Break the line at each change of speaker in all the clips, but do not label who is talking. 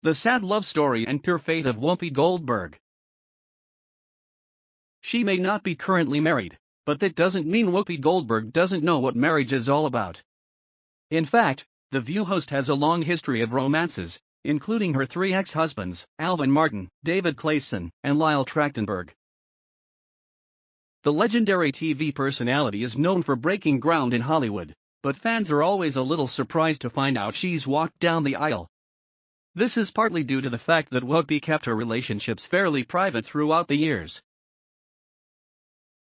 The sad love story and pure fate of Whoopi Goldberg. She may not be currently married, but that doesn't mean Whoopi Goldberg doesn't know what marriage is all about. In fact, The View host has a long history of romances, including her three ex-husbands, Alvin Martin, David Clayson, and Lyle Trachtenberg. The legendary TV personality is known for breaking ground in Hollywood, but fans are always a little surprised to find out she's walked down the aisle. This is partly due to the fact that Whoopi kept her relationships fairly private throughout the years.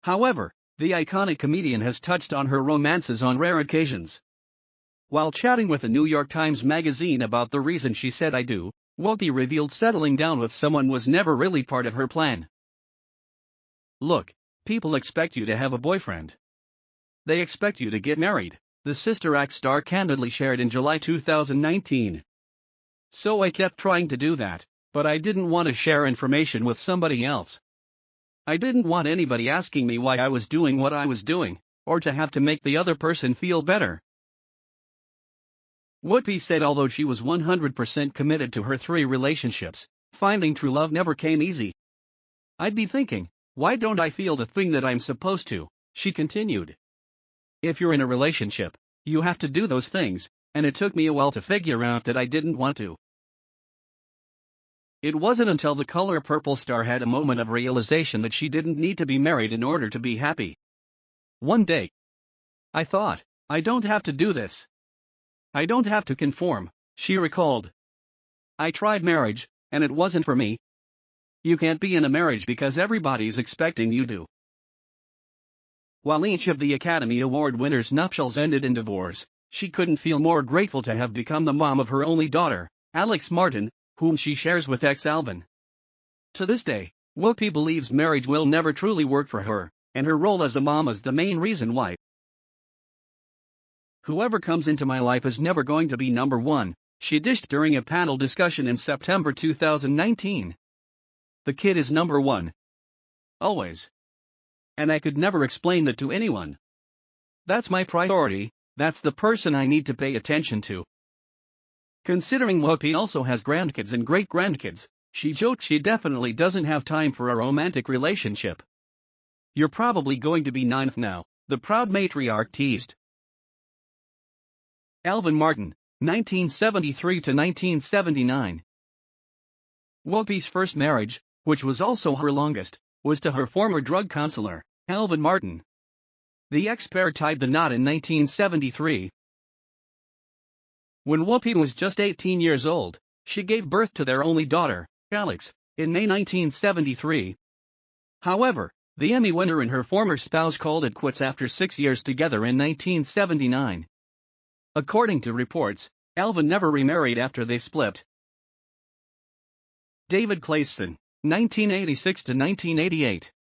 However, the iconic comedian has touched on her romances on rare occasions. While chatting with the New York Times Magazine about the reason she said "I do," Whoopi revealed settling down with someone was never really part of her plan. "Look, people expect you to have a boyfriend. They expect you to get married," the Sister Act star candidly shared in July 2019. "So I kept trying to do that, but I didn't want to share information with somebody else. I didn't want anybody asking me why I was doing what I was doing, or to have to make the other person feel better." Whoopi said although she was 100% committed to her three relationships, finding true love never came easy. "I'd be thinking, why don't I feel the thing that I'm supposed to?" she continued. "If you're in a relationship, you have to do those things, and it took me a while to figure out that I didn't want to." It wasn't until the Color Purple star had a moment of realization that she didn't need to be married in order to be happy. "One day, I thought, I don't have to do this. I don't have to conform," she recalled. "I tried marriage, and it wasn't for me. You can't be in a marriage because everybody's expecting you to." While each of the Academy Award winners' nuptials ended in divorce, she couldn't feel more grateful to have become the mom of her only daughter, Alex Martin, whom she shares with ex-Alvin. To this day, Whoopi believes marriage will never truly work for her, and her role as a mom is the main reason why. "Whoever comes into my life is never going to be number one," she dished during a panel discussion in September 2019. "The kid is number one. Always. And I could never explain that to anyone. That's my priority, that's the person I need to pay attention to." Considering Whoopi also has grandkids and great-grandkids, she joked she definitely doesn't have time for a romantic relationship. "You're probably going to be ninth now," the proud matriarch teased. Alvin Martin, 1973 to 1979. Whoopi's first marriage, which was also her longest, was to her former drug counselor, Alvin Martin. The ex-pair tied the knot in 1973. When Whoopi was just 18 years old, she gave birth to their only daughter, Alex, in May 1973. However, the Emmy winner and her former spouse called it quits after 6 years together in 1979. According to reports, Alvin never remarried after they split. David Clayson, 1986 to 1988.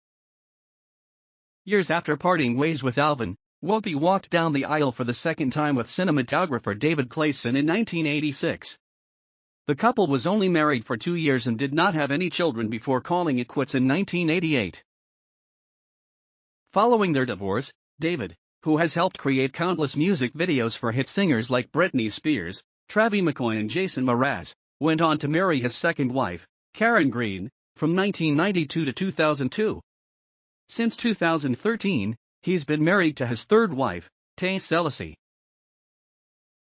Years after parting ways with Alvin, Whoopi walked down the aisle for the second time with cinematographer David Clayson in 1986. The couple was only married for 2 years and did not have any children before calling it quits in 1988. Following their divorce, David, who has helped create countless music videos for hit singers like Britney Spears, Travie McCoy and Jason Mraz, went on to marry his second wife, Karen Green, from 1992 to 2002. Since 2013, he's been married to his third wife, Tay Selassie.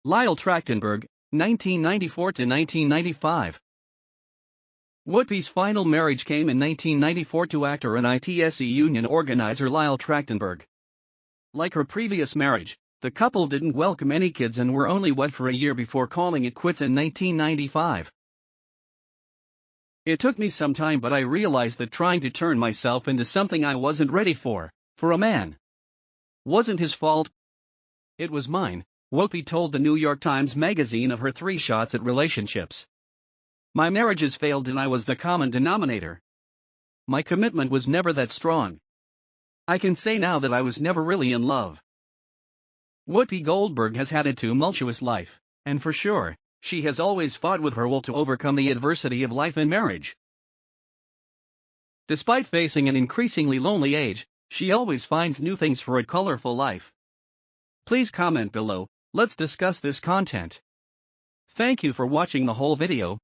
Lyle Trachtenberg, 1994 to 1995. Whoopi's final marriage came in 1994 to actor and ITSE union organizer Lyle Trachtenberg. Like her previous marriage, the couple didn't welcome any kids and were only wed for a year before calling it quits in 1995. "It took me some time, but I realized that trying to turn myself into something I wasn't ready for a man, wasn't his fault. It was mine," Whoopi told the New York Times Magazine of her 3 shots at relationships. "My marriages failed and I was the common denominator. My commitment was never that strong. I can say now that I was never really in love." Whoopi Goldberg has had a tumultuous life, and for sure, she has always fought with her will to overcome the adversity of life and marriage. Despite facing an increasingly lonely age, she always finds new things for a colorful life. Please comment below, let's discuss this content. Thank you for watching the whole video.